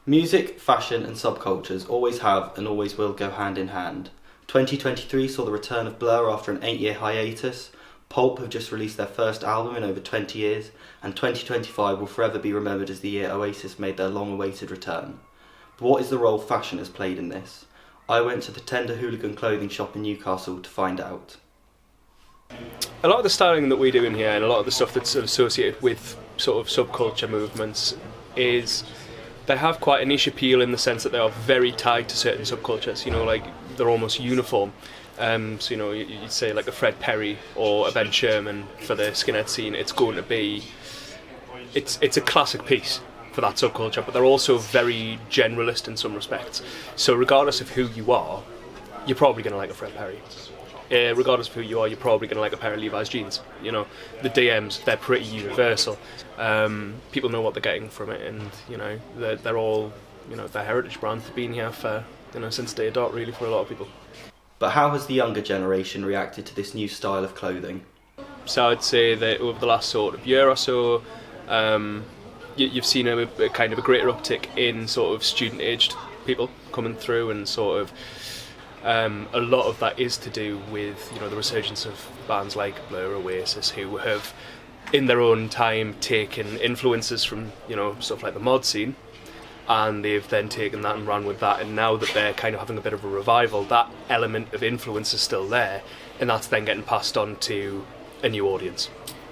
Music, fashion and subcultures always have and always will go hand in hand. 2023 saw the return of Blur after an 8-year hiatus. Pulp have just released their first album in over 20 years, and 2025 will forever be remembered as the year Oasis made their long-awaited return. But what is the role fashion has played in this? I went to the Tender Hooligan clothing shop in Newcastle to find out. A lot of the styling that we do in here and a lot of the stuff that's associated with sort of subculture movements is they have quite a niche appeal in the sense that they are very tied to certain subcultures, you know, like they're almost uniform. So, you know, you'd say like a Fred Perry or a Ben Sherman for the skinhead scene, it's going to be, it's a classic piece for that subculture, but they're also very generalist in some respects. So regardless of who you are, you're probably going to like a Fred Perry. Regardless of who you are, you're probably going to like a pair of Levi's jeans. You know, the DMs, they're pretty universal. People know what they're getting from it, and you know, they're all, you know, they're heritage brands. They've been here for, you know, since day dot, really, for a lot of people. But how has the younger generation reacted to this new style of clothing? So I'd say that over the last sort of year or so, you've seen a kind of a greater uptick in sort of student-aged people coming through, and sort of a lot of that is to do with, you know, the resurgence of bands like Blur, Oasis, who have in their own time taken influences from, you know, stuff like the mod scene, and they've then taken that and ran with that, and now that they're kind of having a bit of a revival, that element of influence is still there, and that's then getting passed on to a new audience.